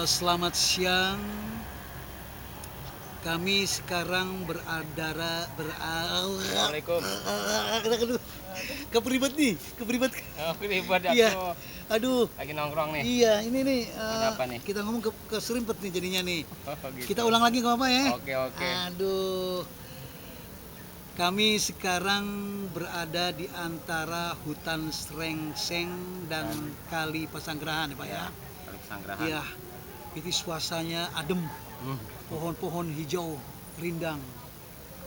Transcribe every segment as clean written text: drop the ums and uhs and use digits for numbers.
Selamat siang. Kami sekarang Assalamualaikum. keperibet nih, keperibet. Oh, ribet Iya, aku. aduh, Lagi nongkrong nih. iya ini nih Ada apa nih? kita ngomong ke serimpet nih jadinya nih. Oh, Kita gitu. ulang lagi nggak apa ya? Oke, oke. Aduh, kami sekarang berada di antara hutan Srengseng dan Kali Pasanggerahan ya Pak ya. Kali Pesanggerahan. Iya, itu suasananya adem, Hmm. pohon-pohon hijau, rindang.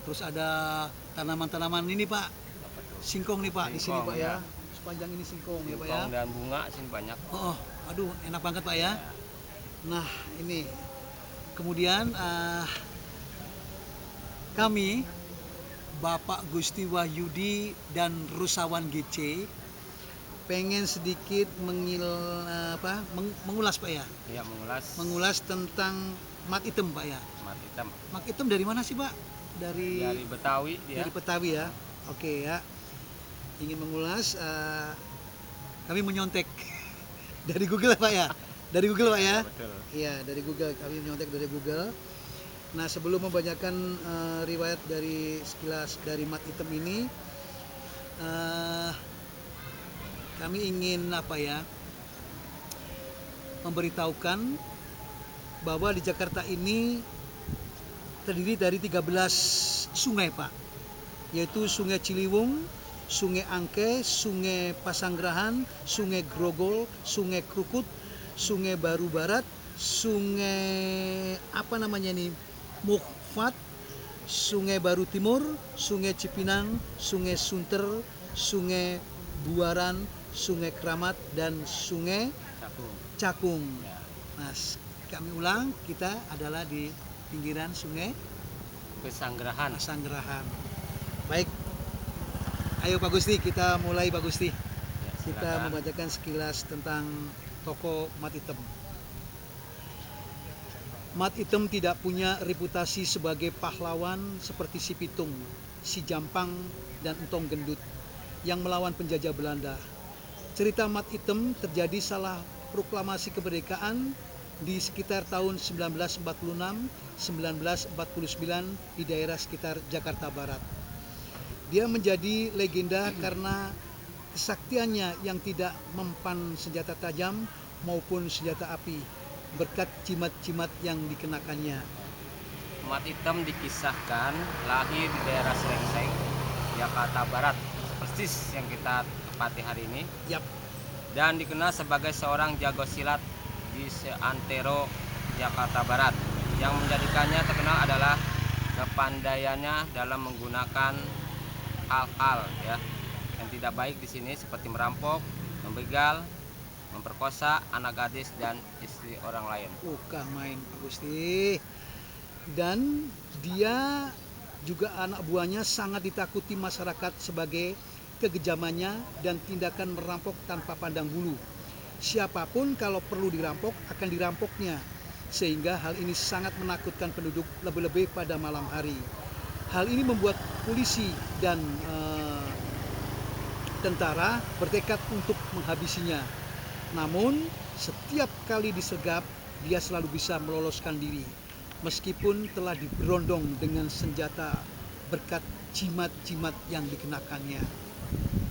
Terus ada tanaman-tanaman ini Pak, Apa tuh? singkong nih Pak, di sini Singkong, Pak ya. ya. Sepanjang ini singkong ya Pak ya. Singkong dan bunga sini banyak. Oh, aduh enak banget Pak ya. Nah ini kemudian kami Bapak Gusti Wahyudi dan Rusawan GC pengen sedikit mengulas Pak ya, Iya, mengulas tentang mat item Pak ya. mat hitam. Mat item dari mana sih Pak? Dari Betawi dia. Dari Betawi ya. Oke ya. Ingin mengulas, kami menyontek dari Google Pak ya. Dari Google Pak ya. Betul. Iya dari Google, kami menyontek dari Google. Nah sebelum membacakan riwayat dari sekilas dari mat item ini, kami ingin memberitahukan bahwa di Jakarta ini terdiri dari 13 sungai Pak, yaitu Sungai Ciliwung, Sungai Angke, Sungai Pasanggerahan, Sungai Grogol, Sungai Krukut, Sungai Baru Barat, Sungai Mukfat, Sungai Baru Timur, Sungai Cipinang, Sungai Sunter, Sungai Buaran, Sungai Keramat, dan Sungai Cakung. Cakung. Ya. Nah, kami ulang, kita adalah di pinggiran Sungai Pesanggerahan. Pasanggerahan. Baik, ayo Pak Gusti, kita mulai Pak Gusti. Ya, Kita silakan. membacakan sekilas tentang tokoh Mat Item. Mat Item tidak punya reputasi sebagai pahlawan seperti si Pitung, si Jampang, dan Entong Gendut yang melawan penjajah Belanda. Cerita Mat Item terjadi salah proklamasi kemerdekaan di sekitar tahun 1946-1949 di daerah sekitar Jakarta Barat. Dia menjadi legenda karena kesaktiannya yang tidak mempan senjata tajam maupun senjata api berkat jimat-jimat yang dikenakannya. Mat hitam dikisahkan lahir di daerah Srengseng, Jakarta Barat, persis yang kita tepati hari ini. Yap, Dan dikenal sebagai seorang jago silat di seantero Jakarta Barat. Yang menjadikannya terkenal adalah kepandaiannya dalam menggunakan hal-hal yang tidak baik di sini seperti merampok, membegal, memperkosa anak gadis dan istri orang lain. bukan main Pak Gusti. Dan dia juga anak buahnya sangat ditakuti masyarakat sebagai kekejamannya dan tindakan merampok tanpa pandang bulu. Siapapun kalau perlu dirampok akan dirampoknya, sehingga hal ini sangat menakutkan penduduk, lebih-lebih pada malam hari. Hal ini membuat polisi dan tentara bertekad untuk menghabisinya. Namun setiap kali disergap dia selalu bisa meloloskan diri, meskipun telah diberondong dengan senjata berkat jimat-jimat yang dikenakannya.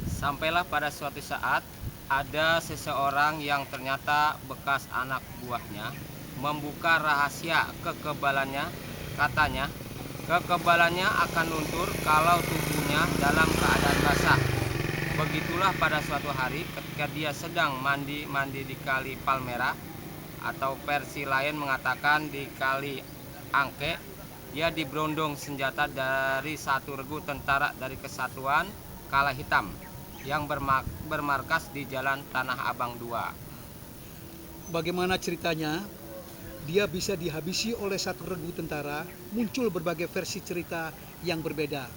Sampailah pada suatu saat ada seseorang yang ternyata bekas anak buahnya membuka rahasia kekebalannya. Katanya, kekebalannya akan luntur kalau tubuhnya dalam keadaan basah. Begitulah pada suatu hari ketika dia sedang mandi di Kali Palmera, atau versi lain mengatakan di Kali Angke, dia diberondong senjata dari satu regu tentara dari Kesatuan Kala Hitam yang bermarkas di Jalan Tanah Abang 2. Bagaimana ceritanya? Dia bisa dihabisi oleh satu regu tentara. Muncul berbagai versi cerita yang berbeda.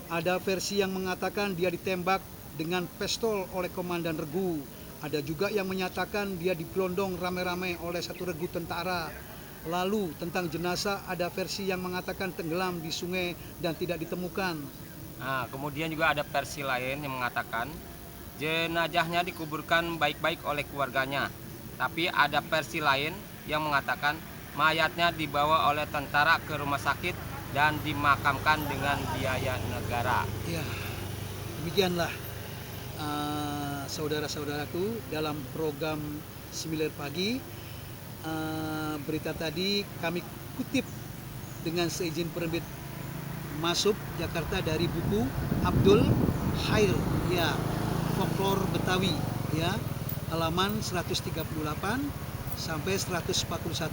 Ada versi yang mengatakan dia ditembak dengan pistol oleh komandan regu. Ada juga yang menyatakan dia diberondong rame-rame oleh satu regu tentara. Lalu tentang jenazah ada versi yang mengatakan tenggelam di sungai dan tidak ditemukan. Nah, kemudian juga ada versi lain yang mengatakan jenazahnya dikuburkan baik-baik oleh keluarganya Tapi ada versi lain yang mengatakan mayatnya dibawa oleh tentara ke rumah sakit dan dimakamkan dengan biaya negara. Ya, demikianlah saudara-saudaraku dalam program Semilir Pagi. Berita tadi kami kutip dengan seizin penerbit Masuk Jakarta dari buku Abdul Khair, ya, Folklor Betawi, ya, halaman 138 sampai 141.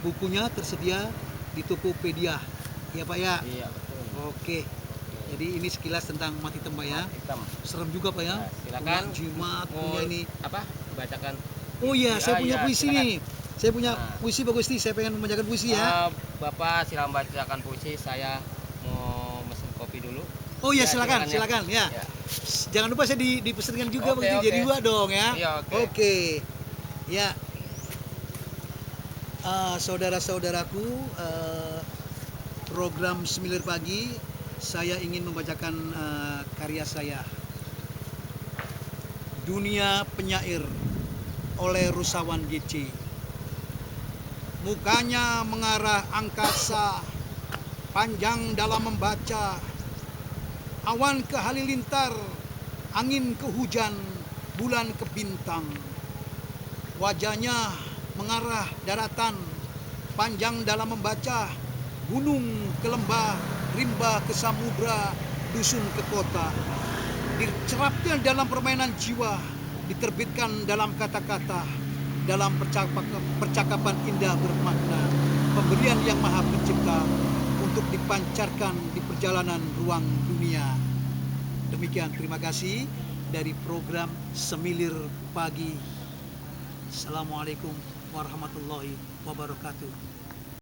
Bukunya tersedia di Tokopedia, ya Pak ya. Iya betul. Oke. Jadi ini sekilas tentang mati tembak ya. Hitam. Serem juga Pak ya. Nah, silakan. Punya jimat, Mau punya ini. apa? Bacakan. Oh iya, saya punya puisi silakan. nih. Saya punya Nah. puisi bagus nih. Saya pengen membacakan puisi ya. Bapak silakan bacakan puisi. Saya mau mesen kopi dulu. Oh iya, Ya, silakan ya. Ya. Jangan lupa saya dipesankan juga Oke, begitu. oke. Jadi dua dong ya. Iya, oke. Oke. Ya. Saudara-saudaraku, program Semilir Pagi, saya ingin membacakan karya saya, Dunia Penyair oleh Rusawan GC. Mukanya mengarah angkasa, panjang dalam membaca, awan ke halilintar, angin ke hujan, bulan ke bintang. Wajahnya mengarah daratan, panjang dalam membaca, gunung ke lembah, rimba ke samudra, dusun ke kota. Dicerapnya dalam permainan jiwa, diterbitkan dalam kata-kata, dalam percakapan indah bermakna, pemberian yang maha pencipta untuk dipancarkan di perjalanan ruang dunia. Demikian, terima kasih dari program Semilir Pagi. Assalamualaikum warahmatullahi wabarakatuh.